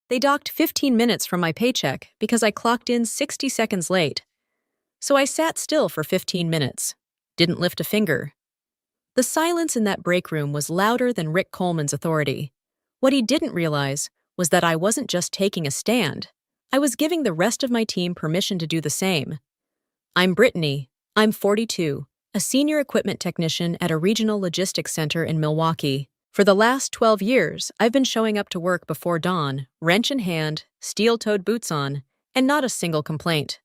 They docked 15 minutes from my paycheck because I clocked in 60 seconds late. So I sat still for 15 minutes. Didn't lift a finger. The silence in that break room was louder than Rick Coleman's authority. What he didn't realize was that I wasn't just taking a stand. I was giving the rest of my team permission to do the same. I'm Brittany. I'm 42, a senior equipment technician at a regional logistics center in Milwaukee. For the last 12 years, I've been showing up to work before dawn, wrench in hand, steel-toed boots on, and not a single complaint.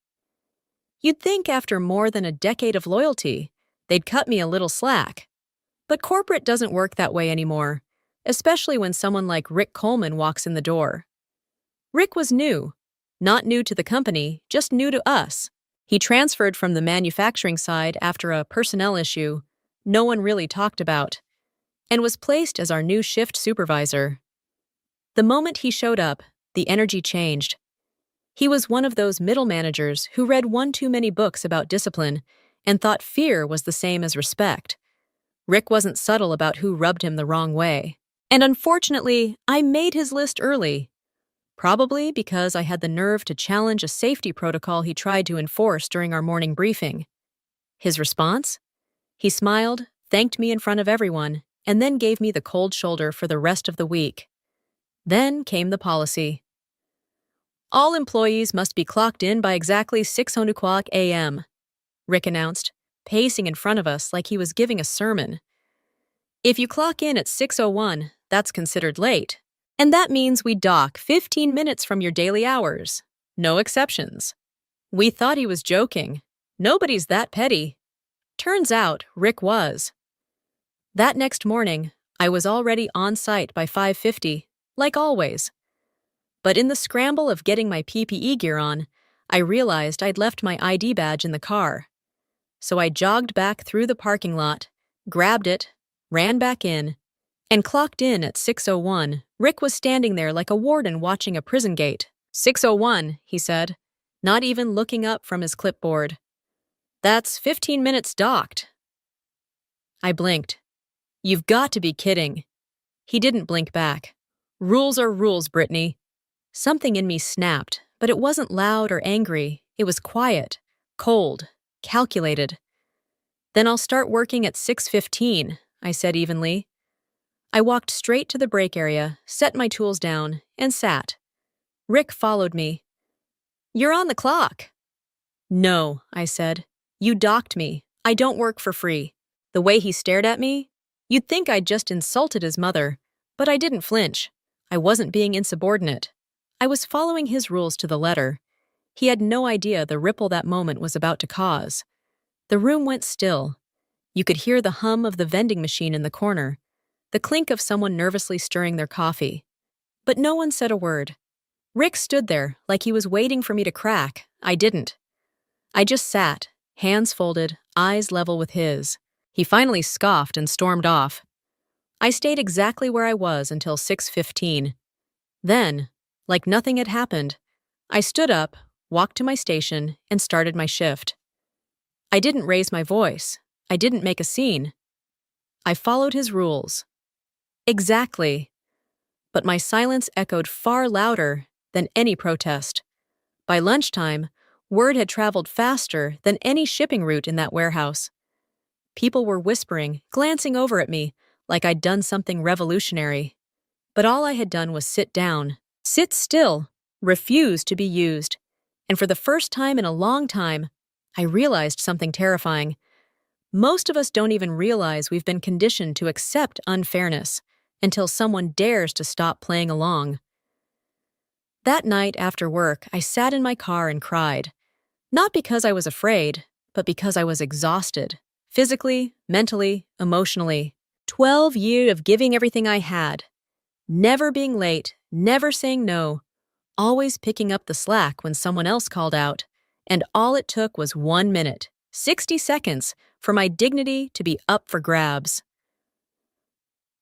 You'd think after more than a decade of loyalty, they'd cut me a little slack. But corporate doesn't work that way anymore, especially when someone like Rick Coleman walks in the door. Rick was new. Not new to the company, just new to us. He transferred from the manufacturing side after a personnel issue no one really talked about, and was placed as our new shift supervisor. The moment he showed up, the energy changed. He was one of those middle managers who read one too many books about discipline and thought fear was the same as respect. Rick wasn't subtle about who rubbed him the wrong way. And unfortunately, I made his list early. Probably because I had the nerve to challenge a safety protocol he tried to enforce during our morning briefing. His response? He smiled, thanked me in front of everyone, and then gave me the cold shoulder for the rest of the week. Then came the policy. All employees must be clocked in by exactly 6:00 a.m., Rick announced, pacing in front of us like he was giving a sermon. If you clock in at 6:01, that's considered late. And that means we dock 15 minutes from your daily hours. No exceptions. We thought he was joking. Nobody's that petty. Turns out, Rick was. That next morning, I was already on site by 5:50, like always. But in the scramble of getting my PPE gear on, I realized I'd left my ID badge in the car. So I jogged back through the parking lot, grabbed it, ran back in, and clocked in at 6:01. Rick was standing there like a warden watching a prison gate. 6:01, he said, not even looking up from his clipboard. That's 15 minutes docked. I blinked. You've got to be kidding. He didn't blink back. Rules are rules, Brittany. Something in me snapped, but it wasn't loud or angry. It was quiet, cold, calculated. Then I'll start working at 6:15, I said evenly. I walked straight to the break area, set my tools down, and sat. Rick followed me. You're on the clock. No, I said. You docked me. I don't work for free. The way he stared at me, you'd think I'd just insulted his mother, but I didn't flinch. I wasn't being insubordinate. I was following his rules to the letter. He had no idea the ripple that moment was about to cause. The room went still. You could hear the hum of the vending machine in the corner, the clink of someone nervously stirring their coffee. But no one said a word. Rick stood there like he was waiting for me to crack. I didn't. I just sat, hands folded, eyes level with his. He finally scoffed and stormed off. I stayed exactly where I was until 6:15. Then, like nothing had happened, I stood up, walked to my station, and started my shift. I didn't raise my voice. I didn't make a scene. I followed his rules. Exactly. But my silence echoed far louder than any protest. By lunchtime, word had traveled faster than any shipping route in that warehouse. People were whispering, glancing over at me, like I'd done something revolutionary. But all I had done was sit down, sit still, refuse to be used. And for the first time in a long time, I realized something terrifying. Most of us don't even realize we've been conditioned to accept unfairness until someone dares to stop playing along. That night after work, I sat in my car and cried. Not because I was afraid, but because I was exhausted. Physically, mentally, emotionally. 12 years of giving everything I had. Never being late, never saying no. Always picking up the slack when someone else called out. And all it took was 1 minute, 60 seconds, for my dignity to be up for grabs.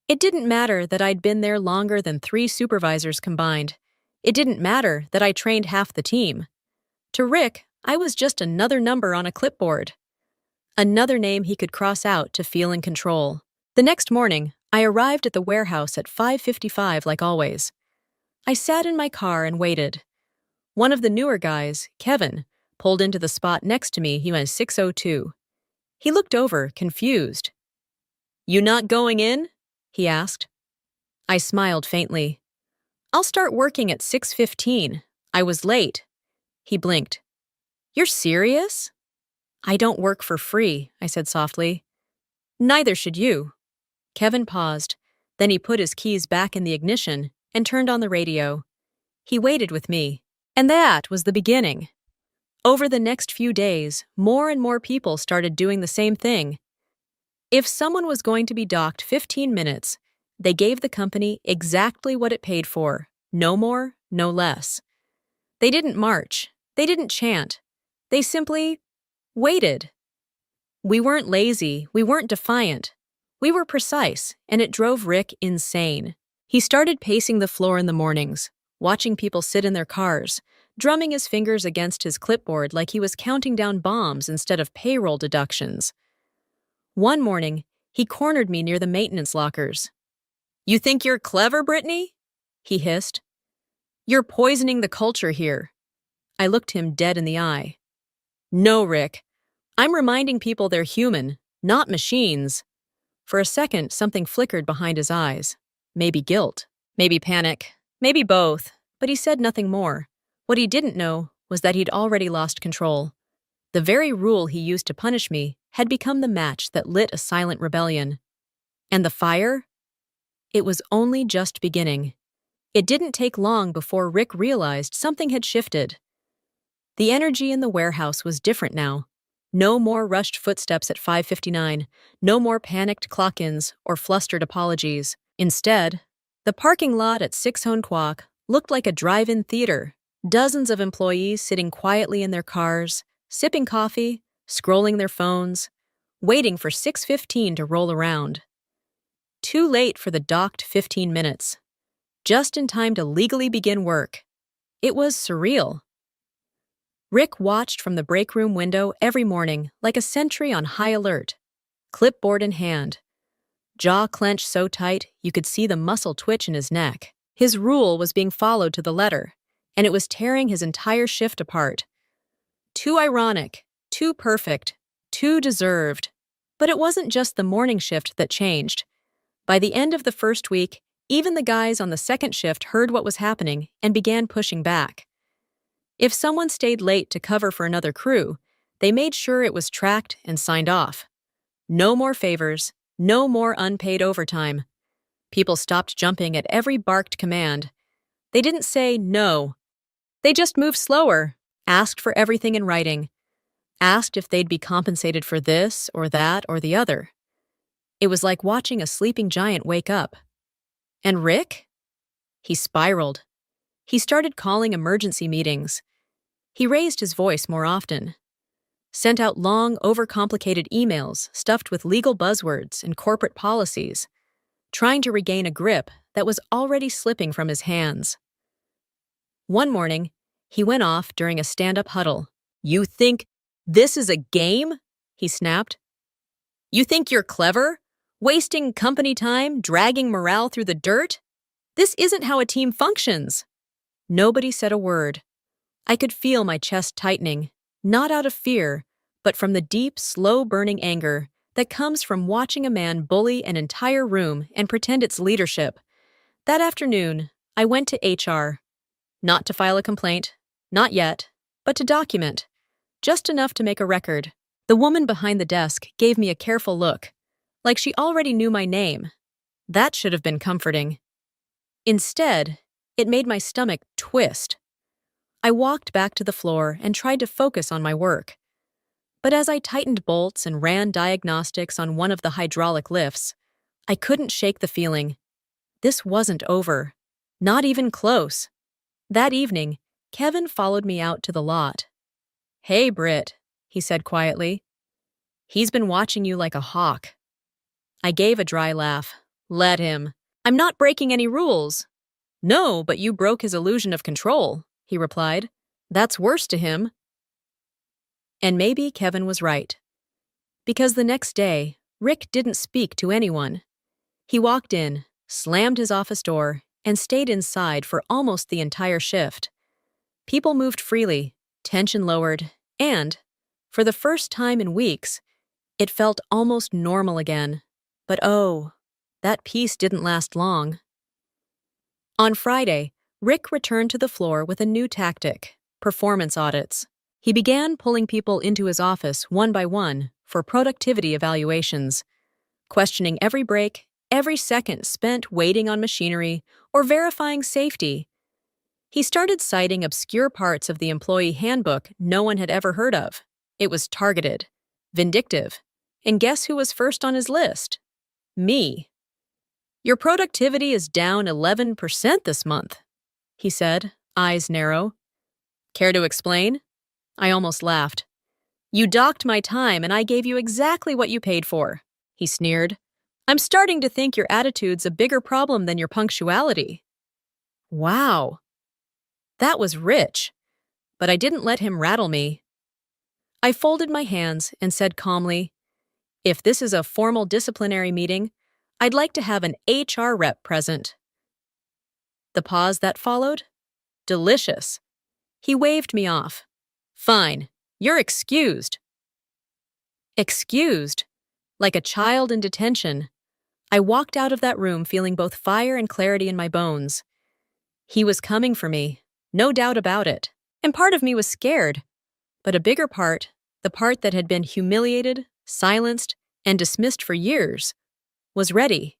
It didn't matter that I'd been there longer than 3 supervisors combined. It didn't matter that I trained half the team. To Rick, I was just another number on a clipboard. Another name he could cross out to feel in control. The next morning, I arrived at the warehouse at 5:55 like always. I sat in my car and waited. One of the newer guys, Kevin, pulled into the spot next to me. He went 602. He looked over, confused. "You not going in?" he asked. I smiled faintly. "I'll start working at 6:15. I was late." He blinked. "You're serious?" "I don't work for free," I said softly. "Neither should you." Kevin paused. Then he put his keys back in the ignition and turned on the radio. He waited with me. And that was the beginning. Over the next few days, more and more people started doing the same thing. If someone was going to be docked 15 minutes, they gave the company exactly what it paid for, no more, no less. They didn't march. They didn't chant. They simply waited. We weren't lazy. We weren't defiant. We were precise, and it drove Rick insane. He started pacing the floor in the mornings, watching people sit in their cars, drumming his fingers against his clipboard like he was counting down bombs instead of payroll deductions. One morning, he cornered me near the maintenance lockers. "You think you're clever, Brittany?" he hissed. "You're poisoning the culture here." I looked him dead in the eye. "No, Rick. I'm reminding people they're human, not machines." For a second, something flickered behind his eyes. Maybe guilt, maybe panic, maybe both, but he said nothing more. What he didn't know was that he'd already lost control. The very rule he used to punish me had become the match that lit a silent rebellion. And the fire? It was only just beginning. It didn't take long before Rick realized something had shifted. The energy in the warehouse was different now. No more rushed footsteps at 5:59, no more panicked clock-ins or flustered apologies. Instead, the parking lot at 6:00 looked like a drive-in theater. Dozens of employees sitting quietly in their cars, sipping coffee, scrolling their phones, waiting for 6:15 to roll around. Too late for the docked 15 minutes. Just in time to legally begin work. It was surreal. Rick watched from the break room window every morning like a sentry on high alert, clipboard in hand. Jaw clenched so tight you could see the muscle twitch in his neck. His rule was being followed to the letter, and it was tearing his entire shift apart. Too ironic, too perfect, too deserved. But it wasn't just the morning shift that changed. By the end of the first week, even the guys on the second shift heard what was happening and began pushing back. If someone stayed late to cover for another crew, they made sure it was tracked and signed off. No more favors, no more unpaid overtime. People stopped jumping at every barked command. They didn't say no. They just moved slower, asked for everything in writing, asked if they'd be compensated for this or that or the other. It was like watching a sleeping giant wake up. And Rick? He spiraled. He started calling emergency meetings. He raised his voice more often, sent out long, overcomplicated emails stuffed with legal buzzwords and corporate policies, trying to regain a grip that was already slipping from his hands. One morning, he went off during a stand-up huddle. "You think this is a game?" he snapped. "You think you're clever? Wasting company time, dragging morale through the dirt? This isn't how a team functions." Nobody said a word. I could feel my chest tightening, not out of fear, but from the deep, slow-burning anger that comes from watching a man bully an entire room and pretend it's leadership. That afternoon, I went to HR. Not to file a complaint, not yet, but to document. Just enough to make a record. The woman behind the desk gave me a careful look, like she already knew my name. That should have been comforting. Instead, it made my stomach twist. I walked back to the floor and tried to focus on my work. But as I tightened bolts and ran diagnostics on one of the hydraulic lifts, I couldn't shake the feeling. This wasn't over. Not even close. That evening, Kevin followed me out to the lot. "Hey, Britt," he said quietly. "He's been watching you like a hawk." I gave a dry laugh. "Let him. I'm not breaking any rules." "No, but you broke his illusion of control," he replied. "That's worse to him." And maybe Kevin was right. Because the next day, Rick didn't speak to anyone. He walked in, slammed his office door, and stayed inside for almost the entire shift. People moved freely, tension lowered, and, for the first time in weeks, it felt almost normal again. But oh, that peace didn't last long. On Friday, Rick returned to the floor with a new tactic: performance audits. He began pulling people into his office one by one for productivity evaluations, questioning every break, every second spent waiting on machinery, or verifying safety. He started citing obscure parts of the employee handbook no one had ever heard of. It was targeted, vindictive, and guess who was first on his list? Me. "Your productivity is down 11% this month," he said, eyes narrow. "Care to explain?" I almost laughed. "You docked my time and I gave you exactly what you paid for," he sneered. "I'm starting to think your attitude's a bigger problem than your punctuality." Wow. That was rich, but I didn't let him rattle me. I folded my hands and said calmly, "If this is a formal disciplinary meeting, I'd like to have an HR rep present." The pause that followed? Delicious. He waved me off. "Fine, you're excused." Excused? Like a child in detention. I walked out of that room feeling both fire and clarity in my bones. He was coming for me, no doubt about it. And part of me was scared. But a bigger part, the part that had been humiliated, silenced, and dismissed for years, was ready.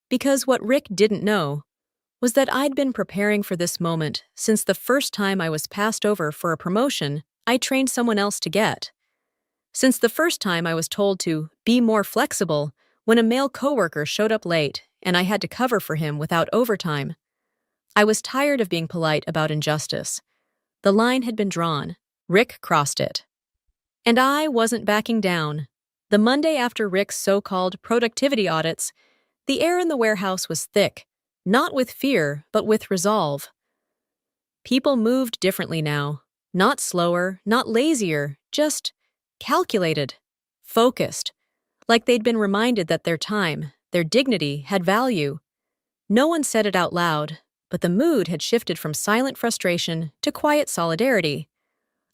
Because what Rick didn't know was that I'd been preparing for this moment since the first time I was passed over for a promotion I trained someone else to get. Since the first time I was told to be more flexible when a male coworker showed up late and I had to cover for him without overtime. I was tired of being polite about injustice. The line had been drawn. Rick crossed it. And I wasn't backing down. The Monday after Rick's so-called productivity audits, the air in the warehouse was thick, not with fear, but with resolve. People moved differently now. Not slower, not lazier, just calculated, focused, like they'd been reminded that their time, their dignity, had value. No one said it out loud, but the mood had shifted from silent frustration to quiet solidarity.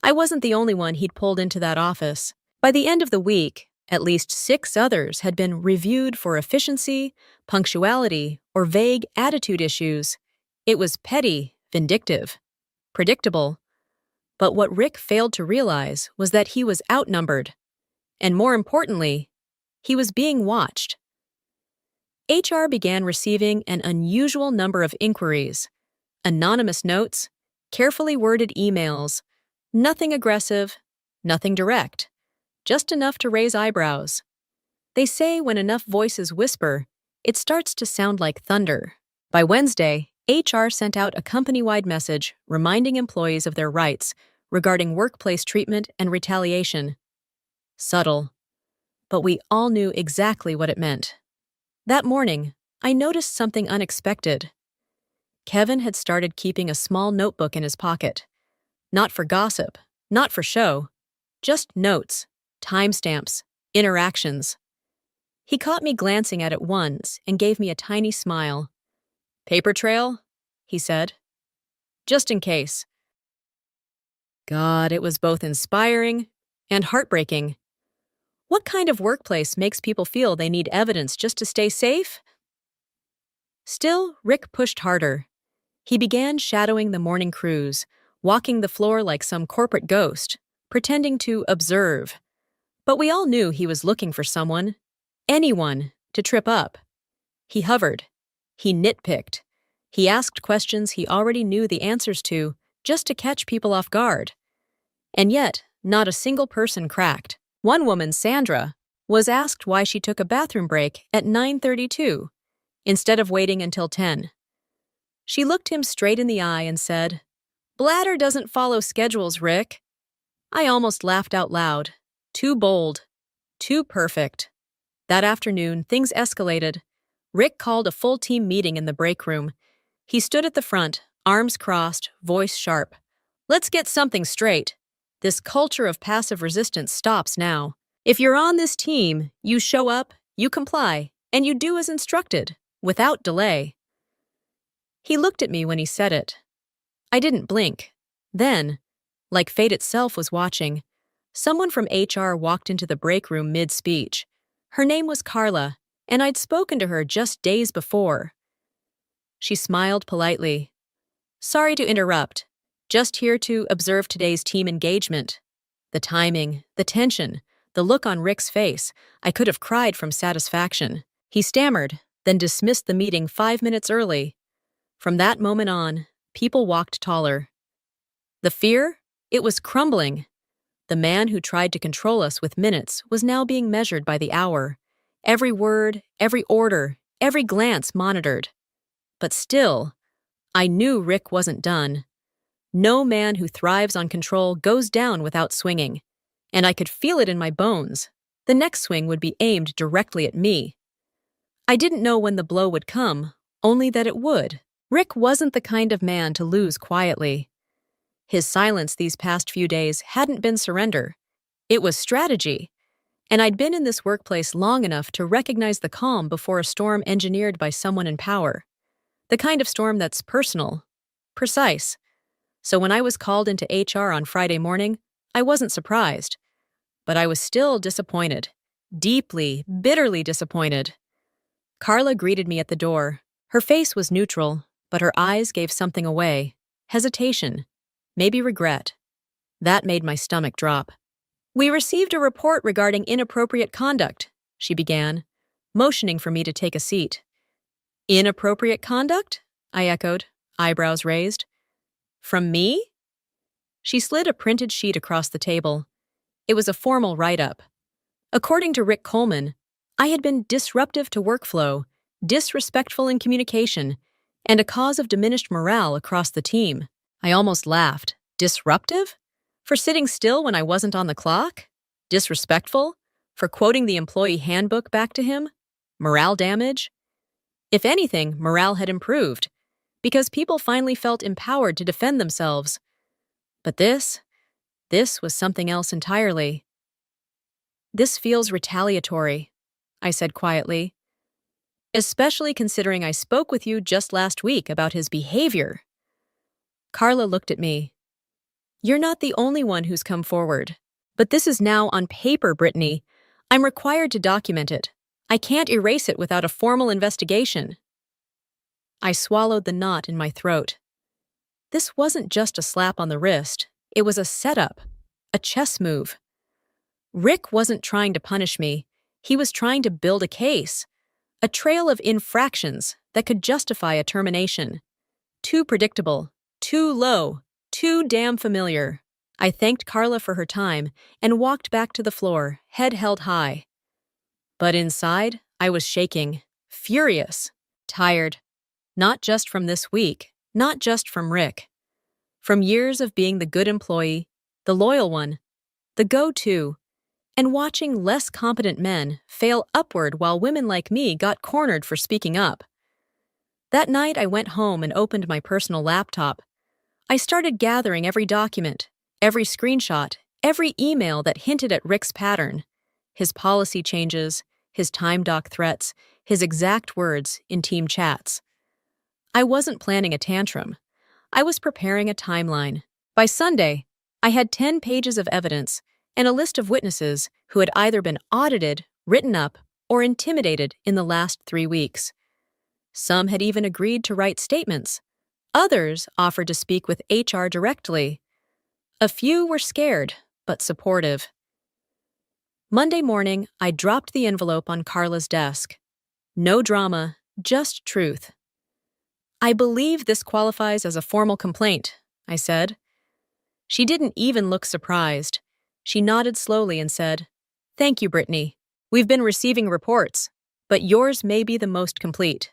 I wasn't the only one he'd pulled into that office. By the end of the week, at least 6 others had been reviewed for efficiency, punctuality, or vague attitude issues. It was petty, vindictive, predictable. But what Rick failed to realize was that he was outnumbered. And more importantly, he was being watched. HR began receiving an unusual number of inquiries, anonymous notes, carefully worded emails, nothing aggressive, nothing direct, just enough to raise eyebrows. They say when enough voices whisper, it starts to sound like thunder. By Wednesday, HR sent out a company-wide message reminding employees of their rights regarding workplace treatment and retaliation. Subtle, but we all knew exactly what it meant. That morning, I noticed something unexpected. Kevin had started keeping a small notebook in his pocket. Not for gossip, not for show, just notes, timestamps, interactions. He caught me glancing at it once and gave me a tiny smile. "Paper trail?" he said. "Just in case." God, it was both inspiring and heartbreaking. What kind of workplace makes people feel they need evidence just to stay safe? Still, Rick pushed harder. He began shadowing the morning crews, walking the floor like some corporate ghost, pretending to observe. But we all knew he was looking for someone, anyone, to trip up. He hovered. He nitpicked. He asked questions he already knew the answers to, just to catch people off guard. And yet, not a single person cracked. One woman, Sandra, was asked why she took a bathroom break at 9:32 instead of waiting until 10. She looked him straight in the eye and said, "Bladder doesn't follow schedules, Rick." I almost laughed out loud. Too bold. Too perfect. That afternoon, things escalated. Rick called a full team meeting in the break room. He stood at the front, arms crossed, voice sharp. "Let's get something straight. This culture of passive resistance stops now. If you're on this team, you show up, you comply, and you do as instructed, without delay. He looked at me when he said it. I didn't blink. Then, like fate itself was watching, someone from HR walked into the break room mid-speech. Her name was Carla, and I'd spoken to her just days before. She smiled politely. "Sorry to interrupt. Just here to observe today's team engagement." The timing, the tension, the look on Rick's face, I could have cried from satisfaction. He stammered, then dismissed the meeting 5 minutes early. From that moment on, people walked taller. The fear? It was crumbling. The man who tried to control us with minutes was now being measured by the hour. Every word, every order, every glance monitored. But still, I knew Rick wasn't done. No man who thrives on control goes down without swinging. And I could feel it in my bones. The next swing would be aimed directly at me. I didn't know when the blow would come, only that it would. Rick wasn't the kind of man to lose quietly. His silence these past few days hadn't been surrender. It was strategy. And I'd been in this workplace long enough to recognize the calm before a storm engineered by someone in power. The kind of storm that's personal, precise. So when I was called into HR on Friday morning, I wasn't surprised. But I was still disappointed. Deeply, bitterly disappointed. Carla greeted me at the door. Her face was neutral, but her eyes gave something away. Hesitation. Maybe regret. That made my stomach drop. "We received a report regarding inappropriate conduct," she began, motioning for me to take a seat. "Inappropriate conduct?" I echoed, eyebrows raised. "From me?" She slid a printed sheet across the table. It was a formal write-up. According to Rick Coleman, I had been disruptive to workflow, disrespectful in communication, and a cause of diminished morale across the team. I almost laughed. Disruptive? For sitting still when I wasn't on the clock? Disrespectful? For quoting the employee handbook back to him? Morale damage? If anything, morale had improved, because people finally felt empowered to defend themselves. But this was something else entirely. "This feels retaliatory," I said quietly. "Especially considering I spoke with you just last week about his behavior." Carla looked at me. "You're not the only one who's come forward. But this is now on paper, Brittany. I'm required to document it. I can't erase it without a formal investigation." I swallowed the knot in my throat. This wasn't just a slap on the wrist. It was a setup, a chess move. Rick wasn't trying to punish me. He was trying to build a case, a trail of infractions that could justify a termination. Too predictable, too low, too damn familiar. I thanked Carla for her time and walked back to the floor, head held high. But inside, I was shaking, furious, tired. Not just from this week, not just from Rick. From years of being the good employee, the loyal one, the go-to, and watching less competent men fail upward while women like me got cornered for speaking up. That night, I went home and opened my personal laptop. I started gathering every document, every screenshot, every email that hinted at Rick's pattern, his policy changes, his time dock threats, his exact words in team chats. I wasn't planning a tantrum. I was preparing a timeline. By Sunday, I had 10 pages of evidence and a list of witnesses who had either been audited, written up, or intimidated in the last 3 weeks. Some had even agreed to write statements. Others offered to speak with HR directly. A few were scared, but supportive. Monday morning, I dropped the envelope on Carla's desk. No drama, just truth. "I believe this qualifies as a formal complaint," I said. She didn't even look surprised. She nodded slowly and said, "Thank you, Brittany. We've been receiving reports, but yours may be the most complete."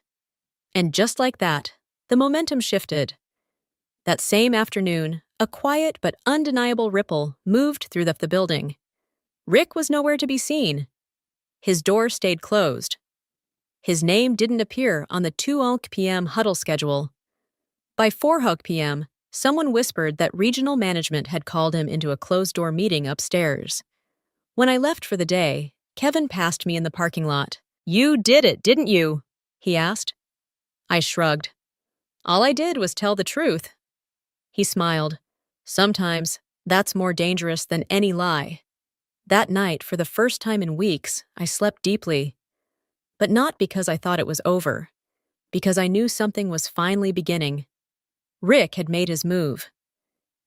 And just like that, the momentum shifted. That same afternoon, a quiet but undeniable ripple moved through the building. Rick was nowhere to be seen. His door stayed closed. His name didn't appear on the 2 p.m. huddle schedule. By 4 p.m., someone whispered that regional management had called him into a closed-door meeting upstairs. When I left for the day, Kevin passed me in the parking lot. "You did it, didn't you?" he asked. I shrugged. All I did was tell the truth. He smiled. Sometimes, that's more dangerous than any lie. That night, for the first time in weeks, I slept deeply. But not because I thought it was over. Because I knew something was finally beginning. Rick had made his move.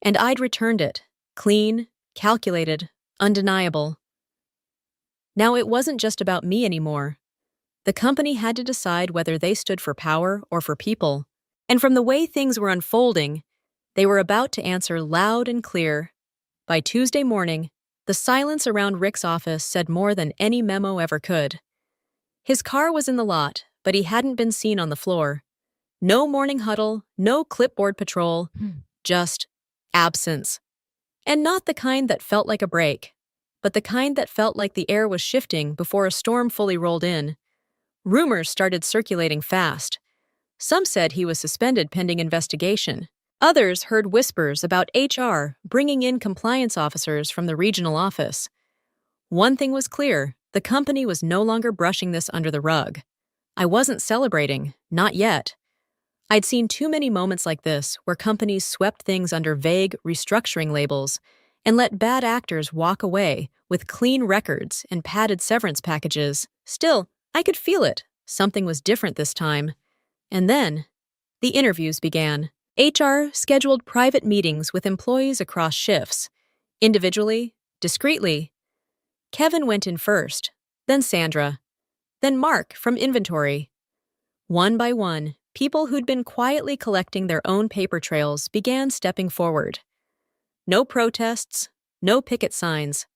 And I'd returned it. Clean, calculated, undeniable. Now it wasn't just about me anymore. The company had to decide whether they stood for power or for people. And from the way things were unfolding, they were about to answer loud and clear. By Tuesday morning, the silence around Rick's office said more than any memo ever could. His car was in the lot, but he hadn't been seen on the floor. No morning huddle, no clipboard patrol, just absence. And not the kind that felt like a break, but the kind that felt like the air was shifting before a storm fully rolled in. Rumors started circulating fast. Some said he was suspended pending investigation. Others heard whispers about HR bringing in compliance officers from the regional office. One thing was clear, the company was no longer brushing this under the rug. I wasn't celebrating, not yet. I'd seen too many moments like this where companies swept things under vague restructuring labels and let bad actors walk away with clean records and padded severance packages. Still, I could feel it. Something was different this time. And then, the interviews began. HR scheduled private meetings with employees across shifts, individually, discreetly. Kevin went in first, then Sandra, then Mark from inventory. One by one, people who'd been quietly collecting their own paper trails began stepping forward. No protests, no picket signs.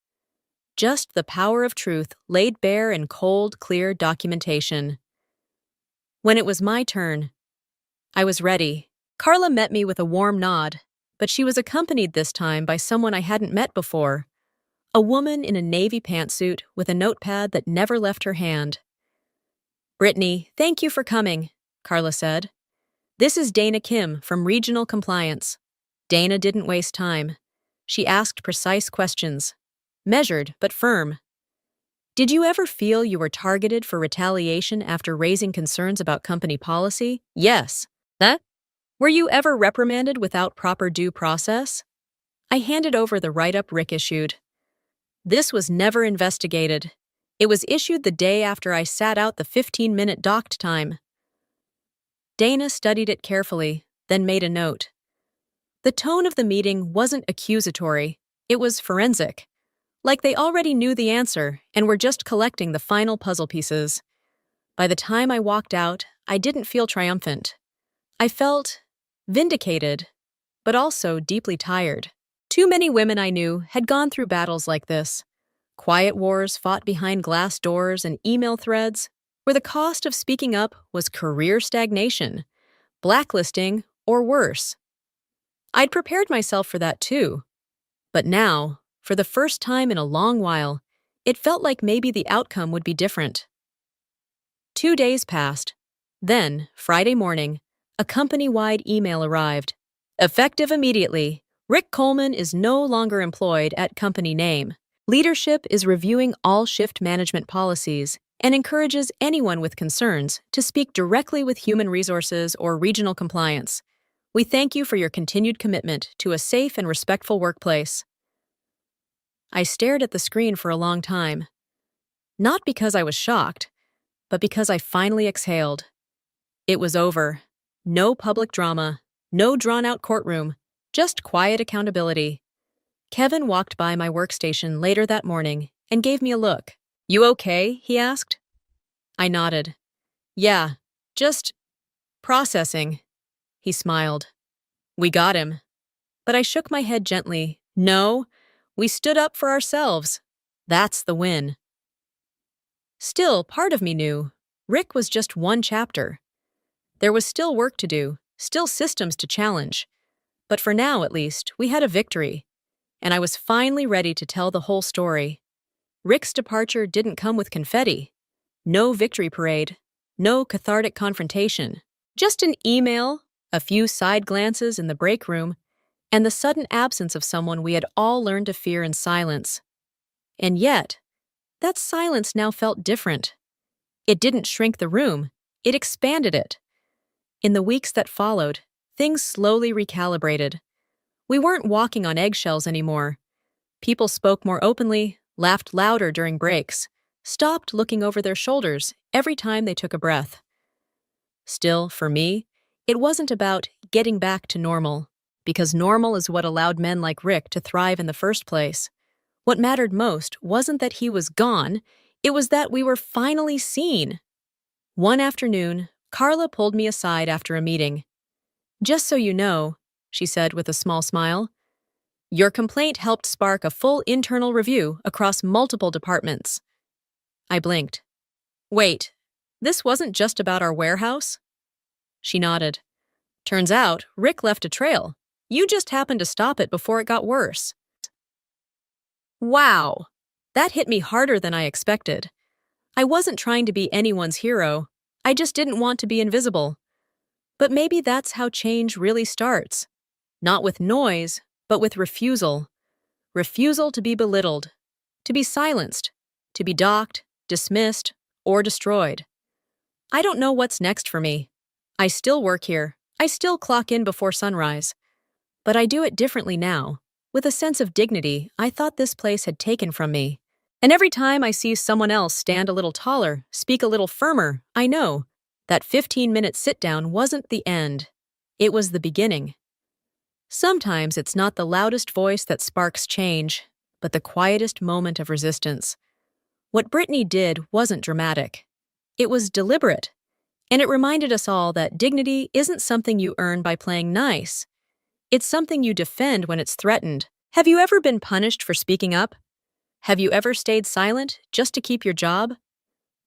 Just the power of truth laid bare in cold, clear documentation. When it was my turn, I was ready. Carla met me with a warm nod, but she was accompanied this time by someone I hadn't met before. A woman in a navy pantsuit with a notepad that never left her hand. "Brittany, thank you for coming," Carla said. "This is Dana Kim from Regional Compliance." Dana didn't waste time. She asked precise questions. Measured but firm. "Did you ever feel you were targeted for retaliation after raising concerns about company policy?" "Yes." "That? Were you ever reprimanded without proper due process?" I handed over the write-up Rick issued. This was never investigated. It was issued the day after I sat out the 15-minute docked time. Dana studied it carefully, then made a note. The tone of the meeting wasn't accusatory, it was forensic. Like they already knew the answer and were just collecting the final puzzle pieces. By the time I walked out, I didn't feel triumphant. I felt vindicated, but also deeply tired. Too many women I knew had gone through battles like this. Quiet wars fought behind glass doors and email threads, where the cost of speaking up was career stagnation, blacklisting, or worse. I'd prepared myself for that too. But now, for the first time in a long while, it felt like maybe the outcome would be different. 2 days passed. Then, Friday morning, a company-wide email arrived. Effective immediately, Rick Coleman is no longer employed at company name. Leadership is reviewing all shift management policies and encourages anyone with concerns to speak directly with Human Resources or Regional Compliance. We thank you for your continued commitment to a safe and respectful workplace. I stared at the screen for a long time. Not because I was shocked, but because I finally exhaled. It was over. No public drama, no drawn-out courtroom, just quiet accountability. Kevin walked by my workstation later that morning and gave me a look. "You okay?" he asked. I nodded. "Yeah, just processing." He smiled. "We got him." But I shook my head gently. "No, we stood up for ourselves. That's the win." Still, part of me knew Rick was just one chapter. There was still work to do, still systems to challenge. But for now, at least, we had a victory. And I was finally ready to tell the whole story. Rick's departure didn't come with confetti. No victory parade. No cathartic confrontation. Just an email, a few side glances in the break room, and the sudden absence of someone we had all learned to fear in silence. And yet, that silence now felt different. It didn't shrink the room, it expanded it. In the weeks that followed, things slowly recalibrated. We weren't walking on eggshells anymore. People spoke more openly, laughed louder during breaks, stopped looking over their shoulders every time they took a breath. Still, for me, it wasn't about getting back to normal, because normal is what allowed men like Rick to thrive in the first place. What mattered most wasn't that he was gone, it was that we were finally seen. One afternoon, Carla pulled me aside after a meeting. "Just so you know," she said with a small smile, "your complaint helped spark a full internal review across multiple departments." I blinked. "Wait, this wasn't just about our warehouse?" She nodded. "Turns out, Rick left a trail. You just happened to stop it before it got worse." Wow! That hit me harder than I expected. I wasn't trying to be anyone's hero. I just didn't want to be invisible. But maybe that's how change really starts. Not with noise, but with refusal. Refusal to be belittled, to be silenced, to be docked, dismissed, or destroyed. I don't know what's next for me. I still work here. I still clock in before sunrise. But I do it differently now, with a sense of dignity I thought this place had taken from me. And every time I see someone else stand a little taller, speak a little firmer, I know that 15-minute sit-down wasn't the end. It was the beginning. Sometimes it's not the loudest voice that sparks change, but the quietest moment of resistance. What Brittany did wasn't dramatic. It was deliberate, and it reminded us all that dignity isn't something you earn by playing nice. It's something you defend when it's threatened. Have you ever been punished for speaking up? Have you ever stayed silent just to keep your job?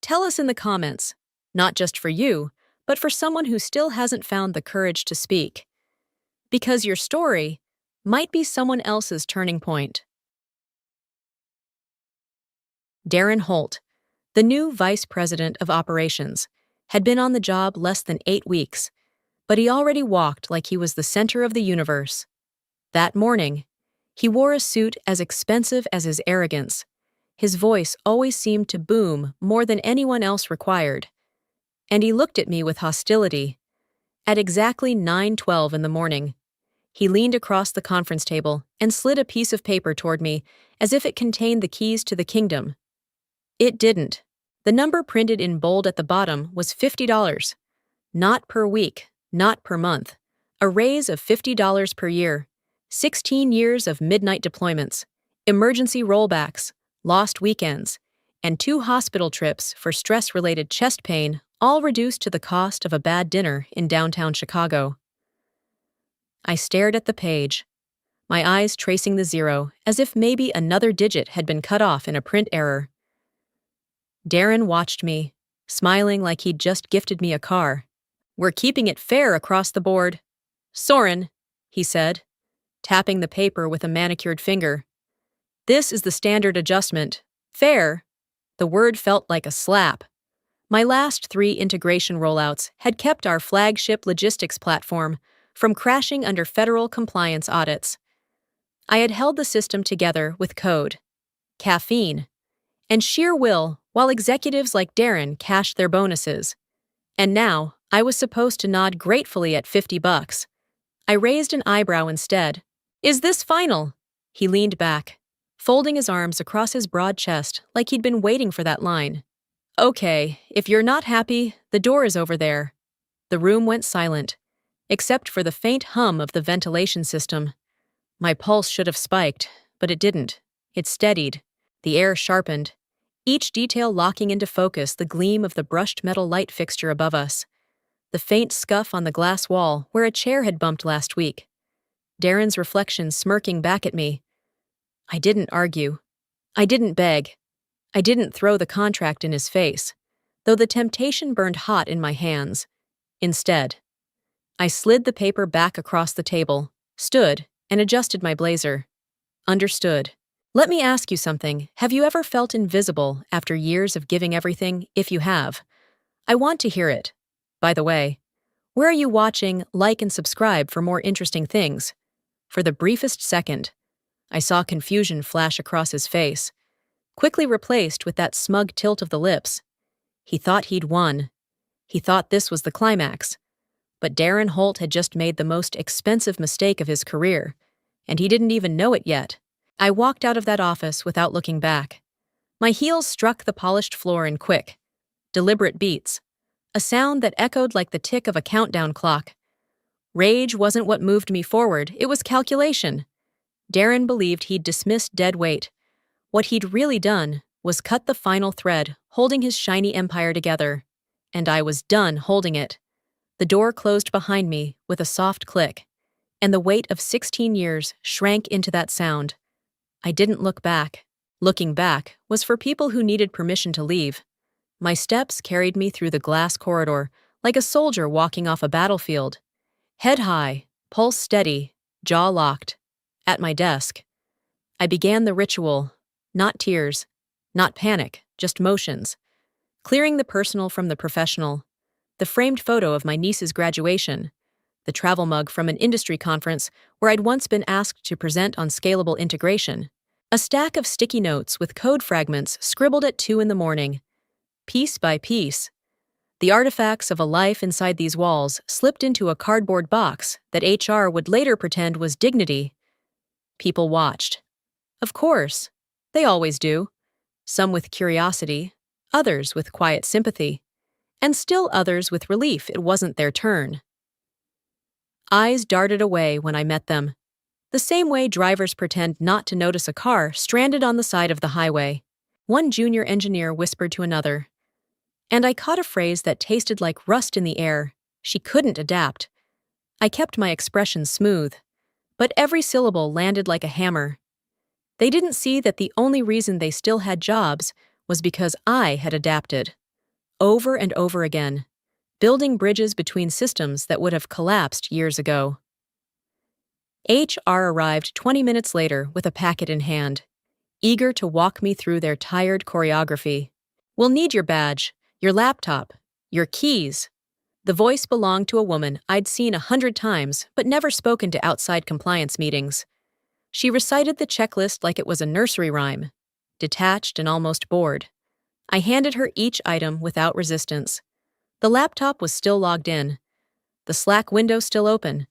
Tell us in the comments, not just for you, but for someone who still hasn't found the courage to speak. Because your story might be someone else's turning point. Darren Holt, the new vice president of operations, had been on the job less than 8 weeks, but he already walked like he was the center of the universe. That morning, he wore a suit as expensive as his arrogance. His voice always seemed to boom more than anyone else required. And he looked at me with hostility. At exactly 9:12 in the morning, he leaned across the conference table and slid a piece of paper toward me as if it contained the keys to the kingdom. It didn't. The number printed in bold at the bottom was $50. Not per week, not per month. A raise of $50 per year. 16 years of midnight deployments, emergency rollbacks, lost weekends, and 2 hospital trips for stress-related chest pain, all reduced to the cost of a bad dinner in downtown Chicago. I stared at the page, my eyes tracing the 0 as if maybe another digit had been cut off in a print error. Darren watched me, smiling like he'd just gifted me a car. "We're keeping it fair across the board. Soren," he said, tapping the paper with a manicured finger. "This is the standard adjustment. Fair." The word felt like a slap. My last 3 integration rollouts had kept our flagship logistics platform from crashing under federal compliance audits. I had held the system together with code, caffeine, and sheer will while executives like Darren cashed their bonuses. And now, I was supposed to nod gratefully at $50. I raised an eyebrow instead. "Is this final?" He leaned back, folding his arms across his broad chest like he'd been waiting for that line. "Okay, if you're not happy, the door is over there." The room went silent, except for the faint hum of the ventilation system. My pulse should have spiked, but it didn't. It steadied. The air sharpened, each detail locking into focus the gleam of the brushed metal light fixture above us, the faint scuff on the glass wall where a chair had bumped last week. Darren's reflection smirking back at me. I didn't argue. I didn't beg. I didn't throw the contract in his face, though the temptation burned hot in my hands. Instead, I slid the paper back across the table, stood, and adjusted my blazer. Understood. Let me ask you something. Have you ever felt invisible after years of giving everything, if you have? I want to hear it. By the way, where are you watching? Like and subscribe for more interesting things. For the briefest second, I saw confusion flash across his face, quickly replaced with that smug tilt of the lips. He thought he'd won. He thought this was the climax. But Darren Holt had just made the most expensive mistake of his career, and he didn't even know it yet. I walked out of that office without looking back. My heels struck the polished floor in quick, deliberate beats, a sound that echoed like the tick of a countdown clock. Rage wasn't what moved me forward, it was calculation. Darren believed he'd dismissed dead weight. What he'd really done was cut the final thread, holding his shiny empire together. And I was done holding it. The door closed behind me with a soft click, and the weight of 16 years shrank into that sound. I didn't look back. Looking back was for people who needed permission to leave. My steps carried me through the glass corridor, like a soldier walking off a battlefield. Head high, pulse steady, jaw locked. At my desk, I began the ritual. Not tears, not panic, just motions. Clearing the personal from the professional. The framed photo of my niece's graduation. The travel mug from an industry conference where I'd once been asked to present on scalable integration. A stack of sticky notes with code fragments scribbled at 2 a.m. Piece by piece. The artifacts of a life inside these walls slipped into a cardboard box that HR would later pretend was dignity. People watched. Of course. They always do. Some with curiosity, others with quiet sympathy, and still others with relief it wasn't their turn. Eyes darted away when I met them, the same way drivers pretend not to notice a car stranded on the side of the highway. One junior engineer whispered to another, and I caught a phrase that tasted like rust in the air. She couldn't adapt. I kept my expression smooth, but every syllable landed like a hammer. They didn't see that the only reason they still had jobs was because I had adapted. Over and over again, building bridges between systems that would have collapsed years ago. HR arrived 20 minutes later with a packet in hand, eager to walk me through their tired choreography. "We'll need your badge, your laptop, your keys." The voice belonged to a woman I'd seen 100 times but never spoken to outside compliance meetings. She recited the checklist like it was a nursery rhyme, detached and almost bored. I handed her each item without resistance. The laptop was still logged in, the Slack window still open,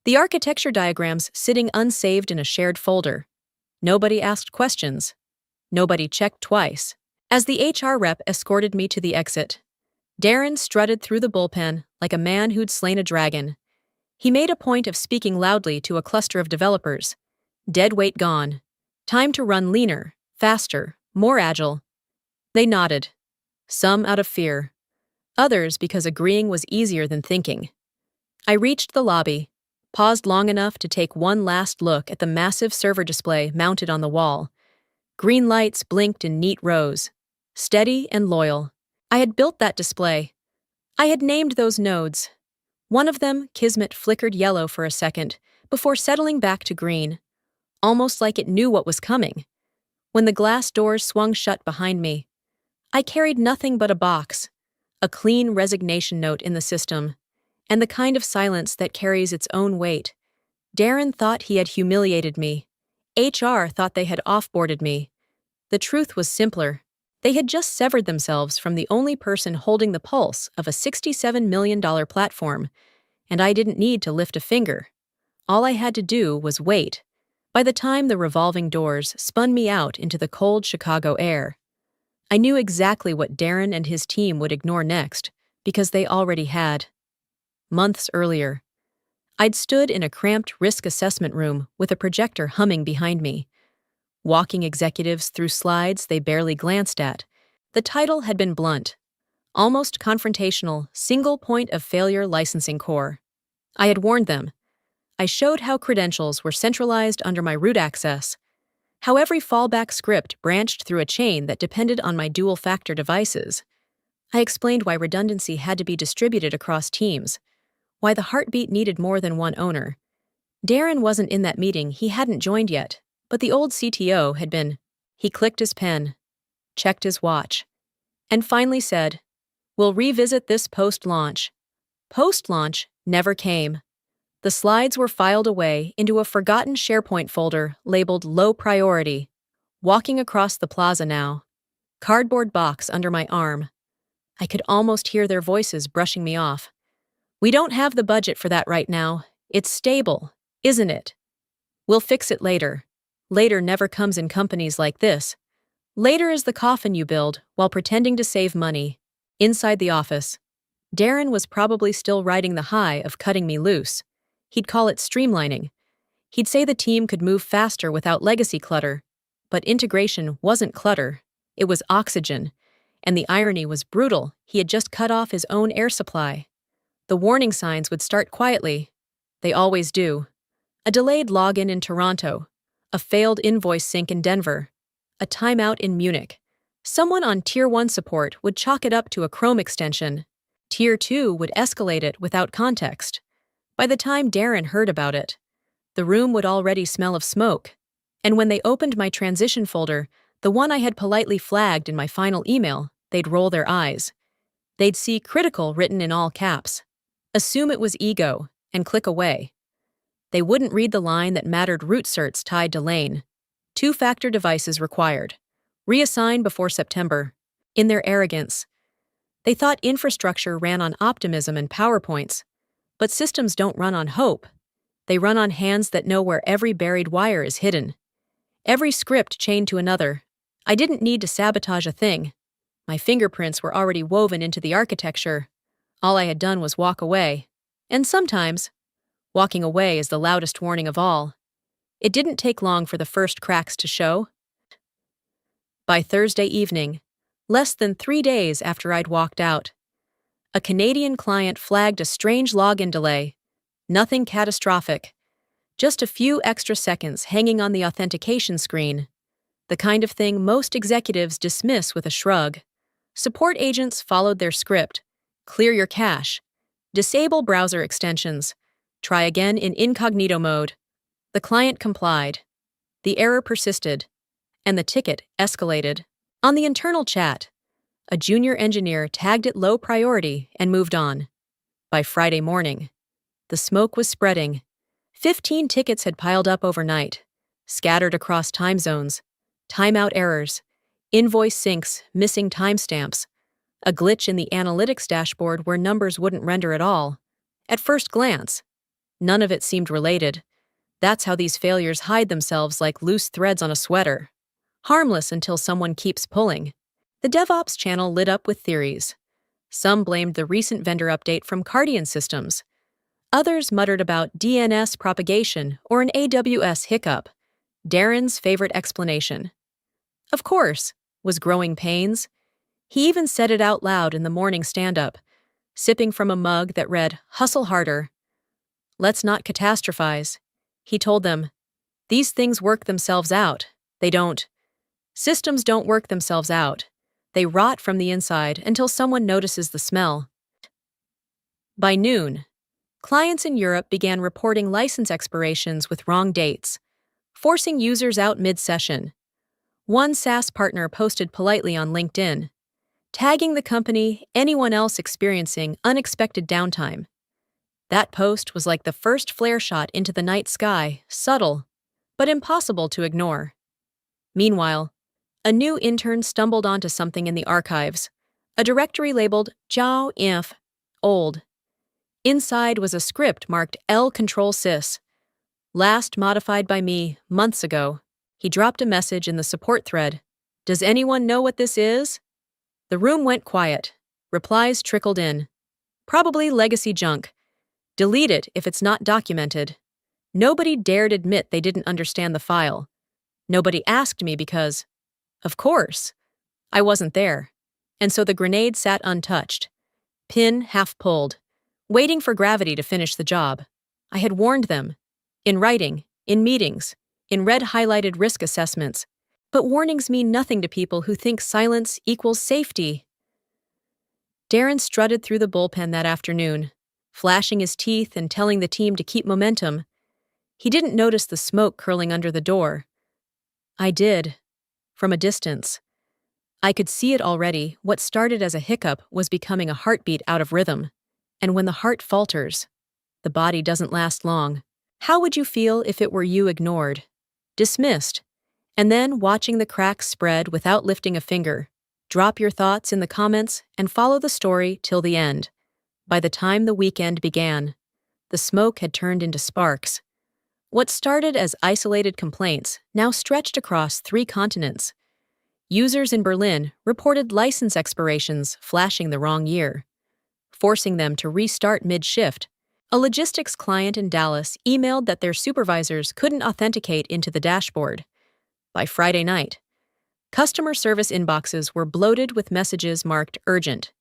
the architecture diagrams sitting unsaved in a shared folder. Nobody asked questions. Nobody checked twice. As the HR rep escorted me to the exit, Darren strutted through the bullpen like a man who'd slain a dragon. He made a point of speaking loudly to a cluster of developers. Dead weight gone. Time to run leaner, faster, more agile. They nodded. Some out of fear. Others because agreeing was easier than thinking. I reached the lobby, paused long enough to take one last look at the massive server display mounted on the wall. Green lights blinked in neat rows. Steady and loyal. I had built that display. I had named those nodes. One of them, Kismet, flickered yellow for a second before settling back to green, almost like it knew what was coming. When the glass doors swung shut behind me, I carried nothing but a box, a clean resignation note in the system, and the kind of silence that carries its own weight. Darren thought he had humiliated me. HR thought they had offboarded me. The truth was simpler. They had just severed themselves from the only person holding the pulse of a $67 million platform, and I didn't need to lift a finger. All I had to do was wait. By the time the revolving doors spun me out into the cold Chicago air, I knew exactly what Darren and his team would ignore next, because they already had. Months earlier, I'd stood in a cramped risk assessment room with a projector humming behind me, walking executives through slides they barely glanced at. The title had been blunt, almost confrontational, single point of failure licensing core. I had warned them. I showed how credentials were centralized under my root access, how every fallback script branched through a chain that depended on my dual-factor devices. I explained why redundancy had to be distributed across teams, why the heartbeat needed more than one owner. Darren wasn't in that meeting, he hadn't joined yet, but the old CTO had been. He clicked his pen, checked his watch, and finally said, "We'll revisit this post-launch." Post-launch never came. The slides were filed away into a forgotten SharePoint folder labeled low priority. Walking across the plaza now, cardboard box under my arm. I could almost hear their voices brushing me off. We don't have the budget for that right now. It's stable, isn't it? We'll fix it later. Later never comes in companies like this. Later is the coffin you build while pretending to save money. Inside the office, Darren was probably still riding the high of cutting me loose. He'd call it streamlining. He'd say the team could move faster without legacy clutter. But integration wasn't clutter. It was oxygen. And the irony was brutal. He had just cut off his own air supply. The warning signs would start quietly. They always do. A delayed login in Toronto. A failed invoice sync in Denver. A timeout in Munich. Someone on Tier 1 support would chalk it up to a Chrome extension. Tier 2 would escalate it without context. By the time Darren heard about it, the room would already smell of smoke. And when they opened my transition folder, the one I had politely flagged in my final email, they'd roll their eyes. They'd see critical written in all caps. Assume it was ego, and click away. They wouldn't read the line that mattered: root certs tied to lane. 2-factor devices required. Reassign before September. In their arrogance, they thought infrastructure ran on optimism and PowerPoints. But systems don't run on hope. They run on hands that know where every buried wire is hidden. Every script chained to another. I didn't need to sabotage a thing. My fingerprints were already woven into the architecture. All I had done was walk away. And sometimes, walking away is the loudest warning of all. It didn't take long for the first cracks to show. By Thursday evening, less than 3 days after I'd walked out, a Canadian client flagged a strange login delay. Nothing catastrophic. Just a few extra seconds hanging on the authentication screen. The kind of thing most executives dismiss with a shrug. Support agents followed their script. Clear your cache. Disable browser extensions. Try again in incognito mode. The client complied. The error persisted. And the ticket escalated. On the internal chat, a junior engineer tagged it low priority and moved on. By Friday morning, the smoke was spreading. 15 tickets had piled up overnight, scattered across time zones, timeout errors, invoice syncs, missing timestamps, a glitch in the analytics dashboard where numbers wouldn't render at all. At first glance, none of it seemed related. That's how these failures hide themselves like loose threads on a sweater. Harmless until someone keeps pulling. The DevOps channel lit up with theories. Some blamed the recent vendor update from Cardian Systems. Others muttered about DNS propagation or an AWS hiccup. Darren's favorite explanation, of course, was growing pains. He even said it out loud in the morning stand-up, sipping from a mug that read, "Hustle harder." Let's not catastrophize. He told them, these things work themselves out. They don't. Systems don't work themselves out. They rot from the inside until someone notices the smell. By noon, clients in Europe began reporting license expirations with wrong dates, forcing users out mid-session. One SaaS partner posted politely on LinkedIn, tagging the company, anyone else experiencing unexpected downtime. That post was like the first flare shot into the night sky, subtle, but impossible to ignore. Meanwhile, a new intern stumbled onto something in the archives, a directory labeled Jiao Inf. Old. Inside was a script marked L-Control-Sys. Last modified by me months ago. He dropped a message in the support thread. Does anyone know what this is? The room went quiet. Replies trickled in. Probably legacy junk. Delete it if it's not documented. Nobody dared admit they didn't understand the file. Nobody asked me because, of course, I wasn't there. And so the grenade sat untouched. Pin half pulled, waiting for gravity to finish the job. I had warned them. In writing, in meetings, in red highlighted risk assessments. But warnings mean nothing to people who think silence equals safety. Darren strutted through the bullpen that afternoon, flashing his teeth and telling the team to keep momentum. He didn't notice the smoke curling under the door. I did, from a distance. I could see it already. What started as a hiccup was becoming a heartbeat out of rhythm. And when the heart falters, the body doesn't last long. How would you feel if it were you ignored, dismissed, and then watching the cracks spread without lifting a finger? Drop your thoughts in the comments and follow the story till the end. By the time the weekend began, the smoke had turned into sparks. What started as isolated complaints now stretched across 3 continents. Users in Berlin reported license expirations flashing the wrong year, forcing them to restart mid-shift. A logistics client in Dallas emailed that their supervisors couldn't authenticate into the dashboard. By Friday night, customer service inboxes were bloated with messages marked urgent.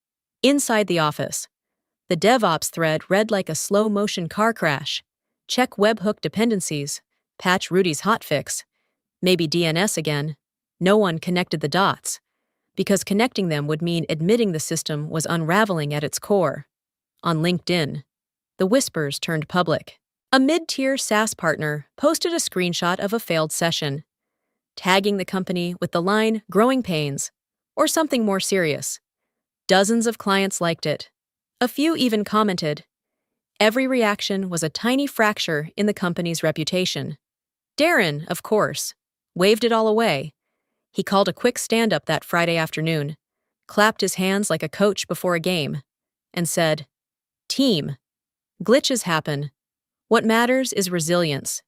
Inside the office, the DevOps thread read like a slow-motion car crash. Check webhook dependencies, patch Rudy's hotfix, maybe DNS again. No one connected the dots, because connecting them would mean admitting the system was unraveling at its core. On LinkedIn, the whispers turned public. A mid-tier SaaS partner posted a screenshot of a failed session, tagging the company with the line "growing pains" or something more serious. Dozens of clients liked it. A few even commented. Every reaction was a tiny fracture in the company's reputation. Darren, of course, waved it all away. He called a quick stand-up that Friday afternoon, clapped his hands like a coach before a game, and said, "Team, glitches happen. What matters is resilience.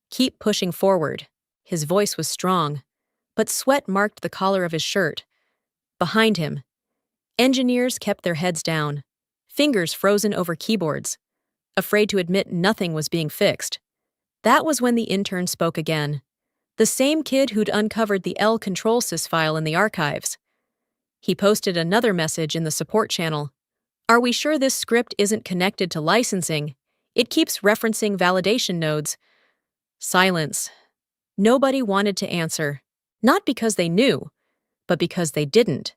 Keep pushing forward." His voice was strong, but sweat marked the collar of his shirt. Behind him, engineers kept their heads down, fingers frozen over keyboards, afraid to admit nothing was being fixed. That was when the intern spoke again. The same kid who'd uncovered the L control sys file in the archives. He posted another message in the support channel. "Are we sure this script isn't connected to licensing? It keeps referencing validation nodes." Silence. Nobody wanted to answer. Not because they knew, but because they didn't.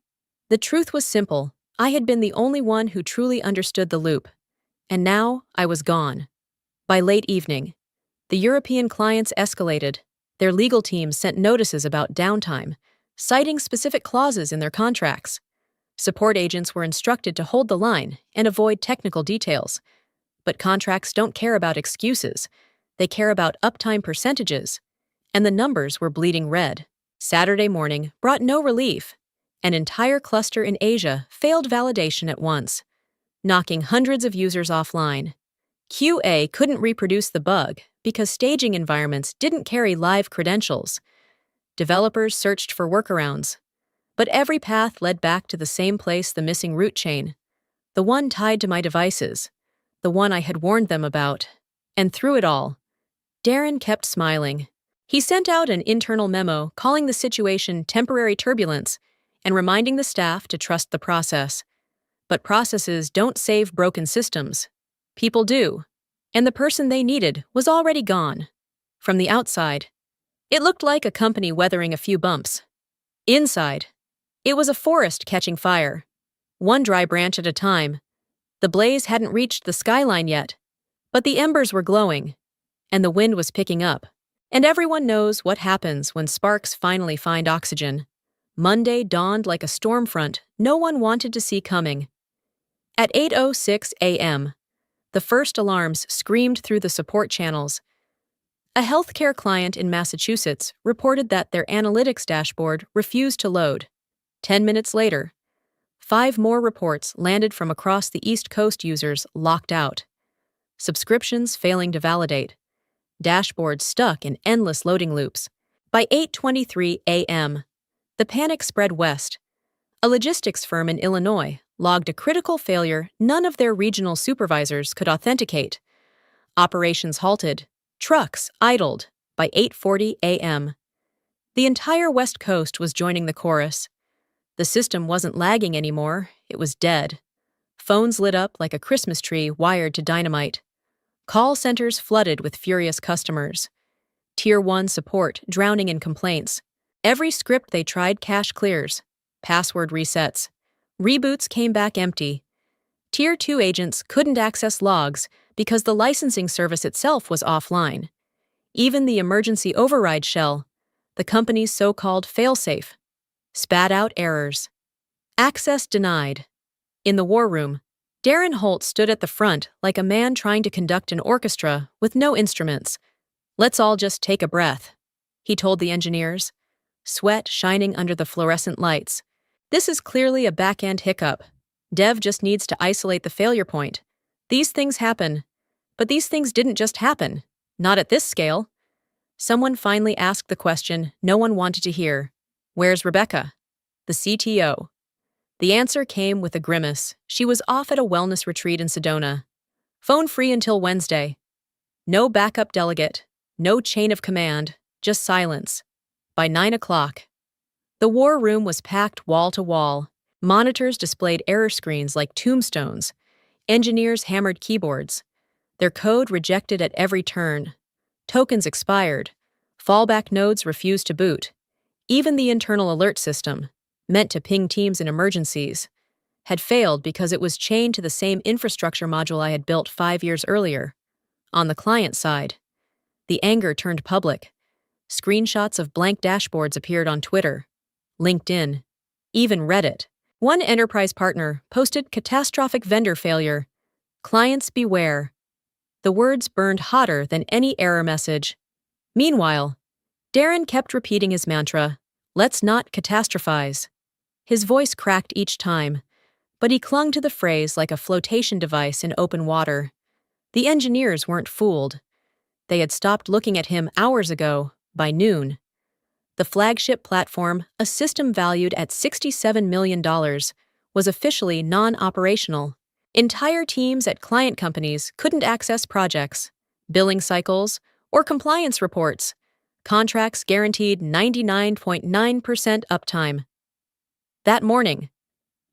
The truth was simple. I had been the only one who truly understood the loop. And now I was gone. By late evening, the European clients escalated. Their legal teams sent notices about downtime, citing specific clauses in their contracts. Support agents were instructed to hold the line and avoid technical details. But contracts don't care about excuses. They care about uptime percentages. And the numbers were bleeding red. Saturday morning brought no relief. An entire cluster in Asia failed validation at once, knocking hundreds of users offline. QA couldn't reproduce the bug because staging environments didn't carry live credentials. Developers searched for workarounds, but every path led back to the same place: the missing root chain, the one tied to my devices, the one I had warned them about. And through it all, Darren kept smiling. He sent out an internal memo calling the situation temporary turbulence and reminding the staff to trust the process. But processes don't save broken systems. People do. And the person they needed was already gone. From the outside, it looked like a company weathering a few bumps. Inside, it was a forest catching fire, one dry branch at a time. The blaze hadn't reached the skyline yet, but the embers were glowing, and the wind was picking up. And everyone knows what happens when sparks finally find oxygen. Monday dawned like a storm front no one wanted to see coming. At 8:06 a.m., the first alarms screamed through the support channels. A healthcare client in Massachusetts reported that their analytics dashboard refused to load. 10 minutes later, 5 more reports landed from across the East Coast: users locked out, subscriptions failing to validate, dashboards stuck in endless loading loops. By 8:23 a.m., the panic spread west. A logistics firm in Illinois logged a critical failure none of their regional supervisors could authenticate. Operations halted. Trucks idled. By 8:40 a.m., the entire West Coast was joining the chorus. The system wasn't lagging anymore, it was dead. Phones lit up like a Christmas tree wired to dynamite. Call centers flooded with furious customers. Tier 1 support drowning in complaints. Every script they tried: cache clears, password resets, reboots came back empty. Tier 2 agents couldn't access logs because the licensing service itself was offline. Even the emergency override shell, the company's so-called failsafe, spat out errors. Access denied. In the war room, Darren Holt stood at the front like a man trying to conduct an orchestra with no instruments. "Let's all just take a breath," he told the engineers, sweat shining under the fluorescent lights. "This is clearly a back-end hiccup. Dev just needs to isolate the failure point. These things happen. But these things didn't just happen. Not at this scale. Someone finally asked the question no one wanted to hear. Where's Rebecca? The CTO. The answer came with a grimace. She was off at a wellness retreat in Sedona. Phone free until Wednesday. No backup delegate. No chain of command. Just silence. By 9 o'clock. The war room was packed wall to wall. Monitors displayed error screens like tombstones. Engineers hammered keyboards. Their code rejected at every turn. Tokens expired. Fallback nodes refused to boot. Even the internal alert system, meant to ping teams in emergencies, had failed because it was chained to the same infrastructure module I had built 5 years earlier. On the client side, the anger turned public. Screenshots of blank dashboards appeared on Twitter, LinkedIn, even Reddit. One enterprise partner posted catastrophic vendor failure. Clients beware. The words burned hotter than any error message. Meanwhile, Darren kept repeating his mantra, let's not catastrophize. His voice cracked each time, but he clung to the phrase like a flotation device in open water. The engineers weren't fooled. They had stopped looking at him hours ago, by noon. The flagship platform, a system valued at $67 million, was officially non-operational. Entire teams at client companies couldn't access projects, billing cycles, or compliance reports. Contracts guaranteed 99.9% uptime. That morning,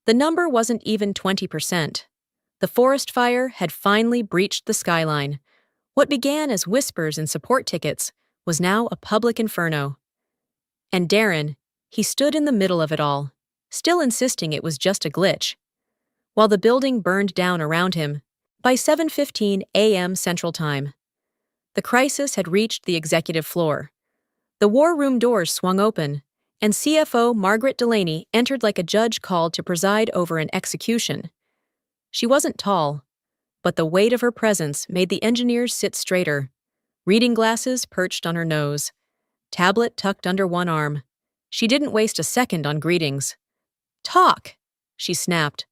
the number wasn't even 20%. The forest fire had finally breached the skyline. What began as whispers and support tickets was now a public inferno. And Darren, he stood in the middle of it all, still insisting it was just a glitch. While the building burned down around him, by 7:15 a.m. Central Time, the crisis had reached the executive floor. The war room doors swung open, and CFO Margaret Delaney entered like a judge called to preside over an execution. She wasn't tall, but the weight of her presence made the engineers sit straighter. Reading glasses perched on her nose, tablet tucked under one arm. She didn't waste a second on greetings. "Talk!" she snapped,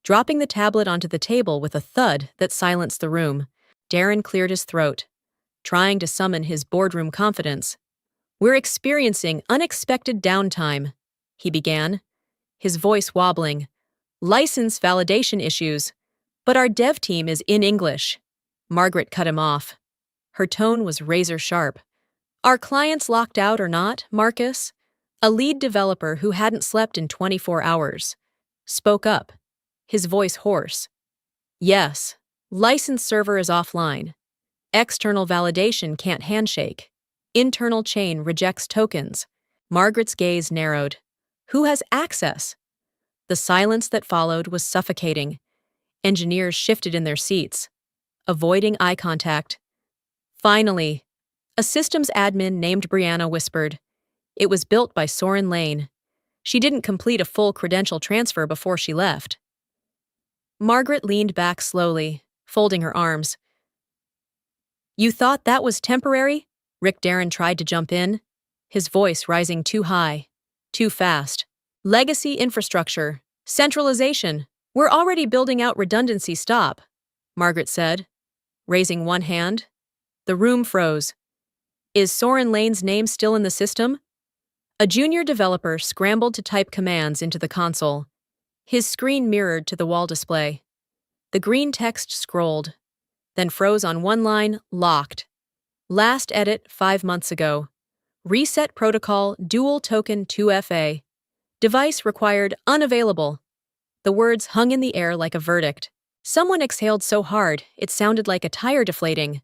dropping the tablet onto the table with a thud that silenced the room. Darren cleared his throat, trying to summon his boardroom confidence. "We're experiencing unexpected downtime," he began, his voice wobbling. "License validation issues, but our dev team is in English." Margaret cut him off. Her tone was razor sharp. "Are clients locked out or not, Marcus?" A lead developer who hadn't slept in 24 hours spoke up, his voice hoarse. "Yes, license server is offline. External validation can't handshake. Internal chain rejects tokens." Margaret's gaze narrowed. "Who has access?" The silence that followed was suffocating. Engineers shifted in their seats, avoiding eye contact. Finally, a systems admin named Brianna whispered. It was built by Soren Lane. She didn't complete a full credential transfer before she left. Margaret leaned back slowly, folding her arms. "You thought that was temporary?" Rick Darren tried to jump in, his voice rising too high, too fast. "Legacy infrastructure, centralization. We're already building out redundancy. Stop," Margaret said, raising one hand. The room froze. "Is Soren Lane's name still in the system?" A junior developer scrambled to type commands into the console. His screen mirrored to the wall display. The green text scrolled, then froze on one line, locked. Last edit 5 months ago. Reset protocol dual token 2FA. Device required unavailable. The words hung in the air like a verdict. Someone exhaled so hard it sounded like a tire deflating.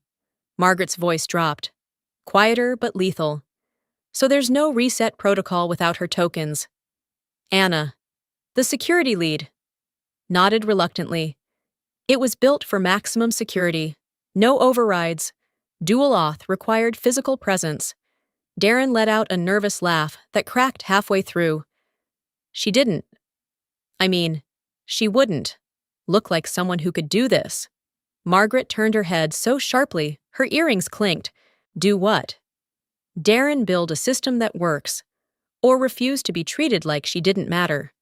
Margaret's voice dropped. Quieter but lethal. "So there's no reset protocol without her tokens." Anna, the security lead, nodded reluctantly. "It was built for maximum security. No overrides. Dual auth required physical presence." Darren let out a nervous laugh that cracked halfway through. She wouldn't look like someone who could do this. Margaret turned her head so sharply, her earrings clinked. Do what? Darren build a system that works, or refuse to be treated like she didn't matter.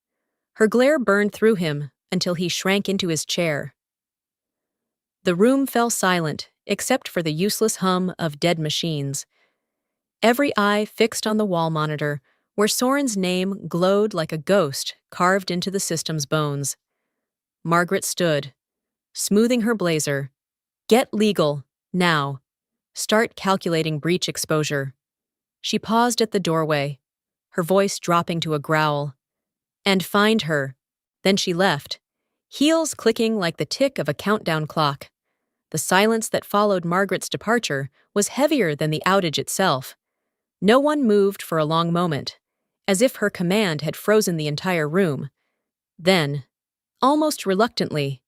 Her glare burned through him, until he shrank into his chair. The room fell silent, except for the useless hum of dead machines. Every eye fixed on the wall monitor, where Soren's name glowed like a ghost carved into the system's bones. Margaret stood, smoothing her blazer. Get legal, now. Start calculating breach exposure. She paused at the doorway, her voice dropping to a growl. And find her. Then she left, heels clicking like the tick of a countdown clock. The silence that followed Margaret's departure was heavier than the outage itself. No one moved for a long moment, as if her command had frozen the entire room. Then, almost reluctantly,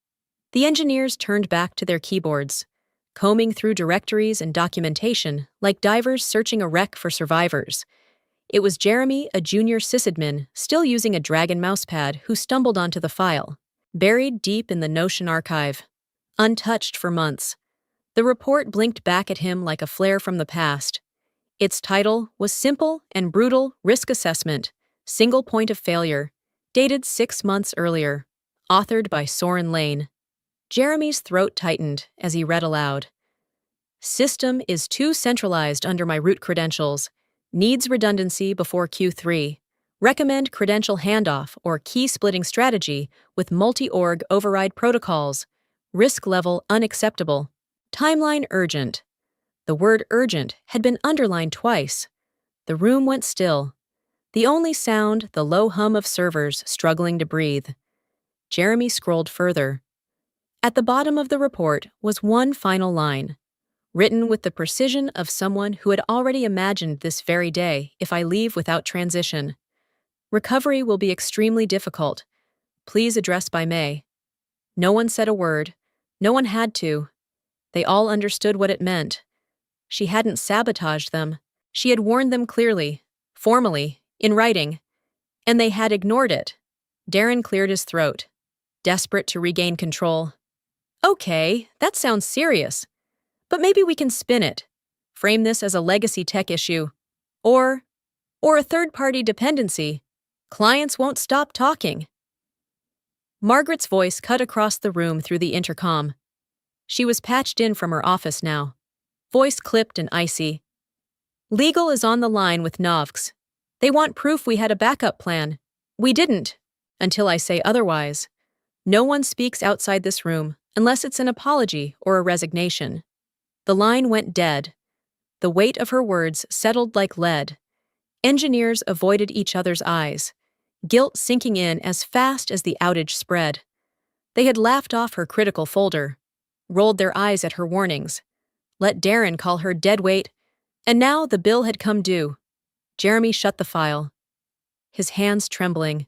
the engineers turned back to their keyboards, combing through directories and documentation like divers searching a wreck for survivors. It was Jeremy, a junior sysadmin, still using a Dragon mousepad, who stumbled onto the file. Buried deep in the Notion archive, untouched for months, the report blinked back at him like a flare from the past. Its title was Simple and Brutal Risk Assessment, Single Point of Failure, dated 6 months earlier, authored by Soren Lane. Jeremy's throat tightened as he read aloud. System is too centralized under my root credentials. Needs redundancy before Q3. Recommend credential handoff or key-splitting strategy with multi-org override protocols. Risk level unacceptable. Timeline urgent. The word urgent had been underlined twice. The room went still. The only sound, the low hum of servers struggling to breathe. Jeremy scrolled further. At the bottom of the report was one final line, written with the precision of someone who had already imagined this very day if I leave without transition. Recovery will be extremely difficult. Please address by May. No one said a word. No one had to. They all understood what it meant. She hadn't sabotaged them. She had warned them clearly, formally, in writing, and they had ignored it. Darren cleared his throat, desperate to regain control. Okay, that sounds serious. But maybe we can spin it. Frame this as a legacy tech issue. Or a third-party dependency. Clients won't stop talking. Margaret's voice cut across the room through the intercom. She was patched in from her office now, voice clipped and icy. Legal is on the line with Novx. They want proof we had a backup plan. We didn't, until I say otherwise. No one speaks outside this room unless it's an apology or a resignation. The line went dead. The weight of her words settled like lead. Engineers avoided each other's eyes, guilt sinking in as fast as the outage spread. They had laughed off her critical folder, rolled their eyes at her warnings, let Darren call her deadweight, and now the bill had come due. Jeremy shut the file, his hands trembling.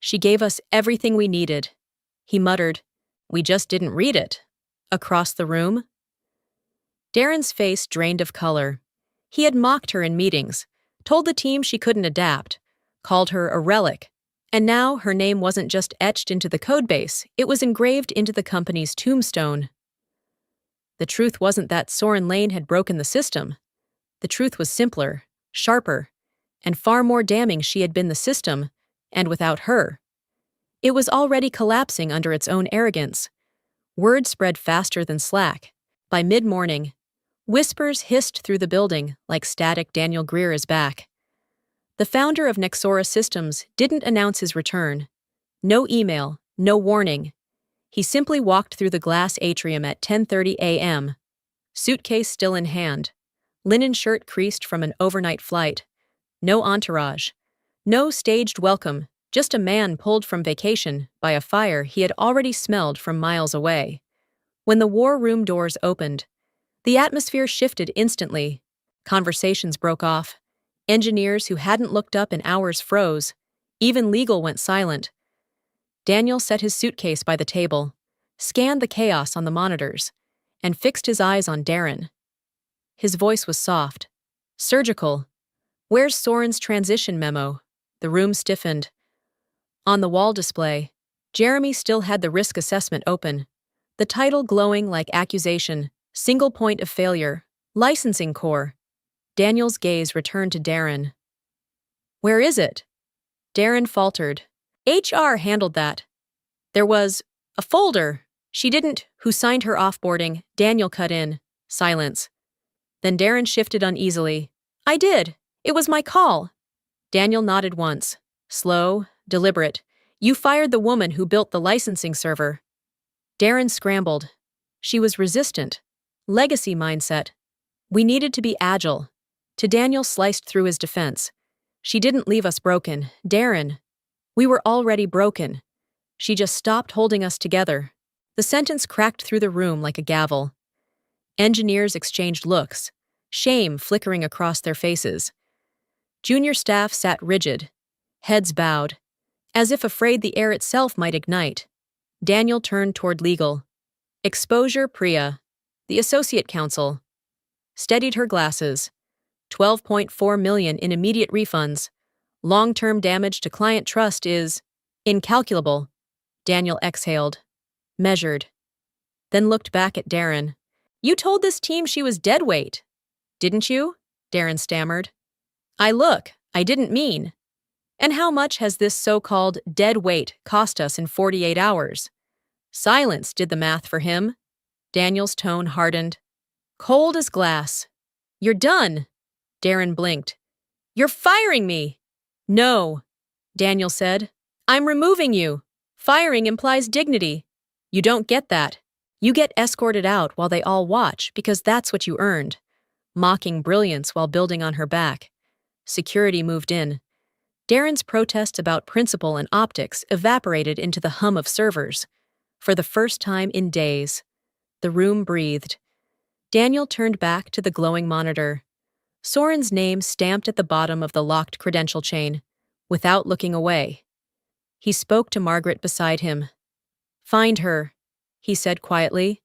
She gave us everything we needed. He muttered, we just didn't read it. Across the room? Darren's face drained of color. He had mocked her in meetings, told the team she couldn't adapt, called her a relic, and now her name wasn't just etched into the codebase, it was engraved into the company's tombstone. The truth wasn't that Soren Lane had broken the system. The truth was simpler, sharper, and far more damning. She had been the system, and without her. It was already collapsing under its own arrogance. Word spread faster than Slack. By mid-morning, whispers hissed through the building like static. Daniel Greer is back. The founder of Nexora Systems didn't announce his return. No email, no warning. He simply walked through the glass atrium at 10:30 a.m., suitcase still in hand, linen shirt creased from an overnight flight. No entourage. No staged welcome, just a man pulled from vacation by a fire he had already smelled from miles away. When the war room doors opened, the atmosphere shifted instantly. Conversations broke off. Engineers who hadn't looked up in hours froze. Even legal went silent. Daniel set his suitcase by the table, scanned the chaos on the monitors, and fixed his eyes on Darren. His voice was soft, surgical. Where's Soren's transition memo? The room stiffened. On the wall display, Jeremy still had the risk assessment open, the title glowing like accusation, single point of failure, licensing core. Daniel's gaze returned to Darren. Where is it? Darren faltered. HR handled that. There was a folder. She didn't. Who signed her offboarding? Daniel cut in. Silence. Then Darren shifted uneasily. I did. It was my call. Daniel nodded once. Slow, deliberate. You fired the woman who built the licensing server. Darren scrambled. She was resistant. Legacy mindset. We needed to be agile. To Daniel sliced through his defense. She didn't leave us broken. Darren. We were already broken. She just stopped holding us together. The sentence cracked through the room like a gavel. Engineers exchanged looks, shame flickering across their faces. Junior staff sat rigid, heads bowed, as if afraid the air itself might ignite. Daniel turned toward legal. Exposure Priya, the associate counsel, steadied her glasses. 12.4 million in immediate refunds. Long-term damage to client trust is incalculable. Daniel exhaled, measured, then looked back at Darren. You told this team she was dead weight, didn't you? Darren stammered. I didn't mean. And how much has this so-called dead weight cost us in 48 hours? Silence did the math for him. Daniel's tone hardened. Cold as glass. You're done. Darren blinked. You're firing me. No, Daniel said. I'm removing you. Firing implies dignity. You don't get that. You get escorted out while they all watch because that's what you earned. Mocking brilliance while building on her back. Security moved in. Darren's protests about principle and optics evaporated into the hum of servers. For the first time in days, the room breathed. Daniel turned back to the glowing monitor. Soren's name stamped at the bottom of the locked credential chain, without looking away. He spoke to Margaret beside him. Find her, he said quietly.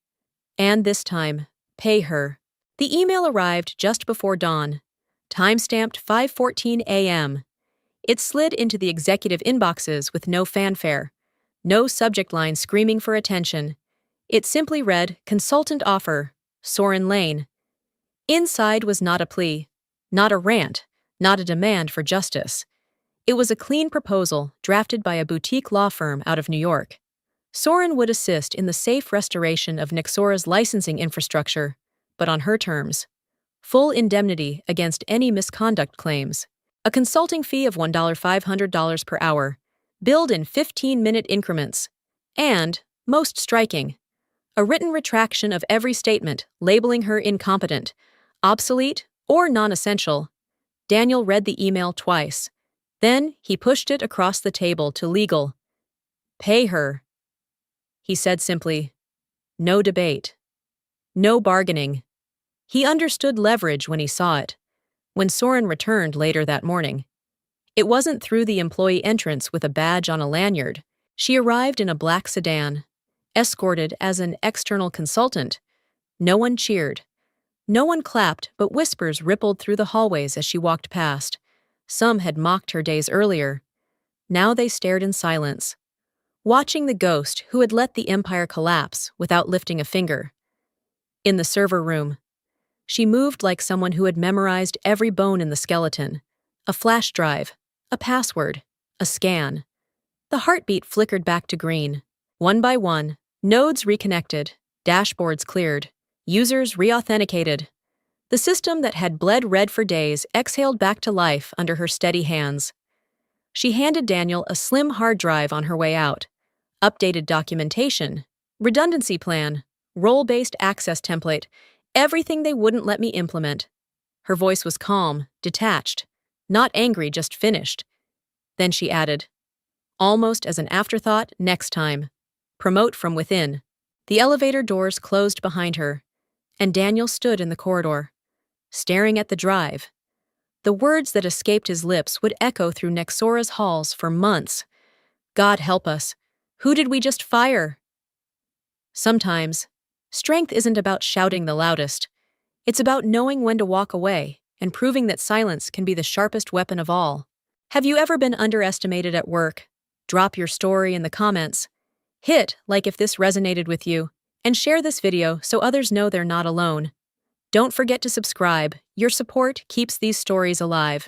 And this time, pay her. The email arrived just before dawn, time-stamped 5:14 a.m. It slid into the executive inboxes with no fanfare, no subject line screaming for attention. It simply read, Consultant Offer, Soren Lane. Inside was not a plea, not a rant, not a demand for justice. It was a clean proposal drafted by a boutique law firm out of New York. Soren would assist in the safe restoration of Nexora's licensing infrastructure, but on her terms. Full indemnity against any misconduct claims. A consulting fee of $1,500 per hour, billed in 15-minute increments. And, most striking, a written retraction of every statement labeling her incompetent, obsolete, or non-essential. Daniel read the email twice. Then he pushed it across the table to legal. Pay her. He said simply. No debate. No bargaining. He understood leverage when he saw it. When Soren returned later that morning. It wasn't through the employee entrance with a badge on a lanyard. She arrived in a black sedan, escorted as an external consultant. No one cheered. No one clapped, but whispers rippled through the hallways as she walked past. Some had mocked her days earlier. Now they stared in silence, watching the ghost who had let the empire collapse without lifting a finger. In the server room, she moved like someone who had memorized every bone in the skeleton. A flash drive, a password, a scan. The heartbeat flickered back to green. One by one, nodes reconnected, dashboards cleared, users re-authenticated. The system that had bled red for days exhaled back to life under her steady hands. She handed Daniel a slim hard drive on her way out. Updated documentation, redundancy plan, role-based access template, everything they wouldn't let me implement. Her voice was calm, detached, not angry, just finished. Then she added, almost as an afterthought, next time. Promote from within. The elevator doors closed behind her, and Daniel stood in the corridor, staring at the drive. The words that escaped his lips would echo through Nexora's halls for months. God help us. Who did we just fire? Sometimes, strength isn't about shouting the loudest. It's about knowing when to walk away and proving that silence can be the sharpest weapon of all. Have you ever been underestimated at work? Drop your story in the comments. Hit like if this resonated with you, and share this video so others know they're not alone. Don't forget to subscribe. Your support keeps these stories alive.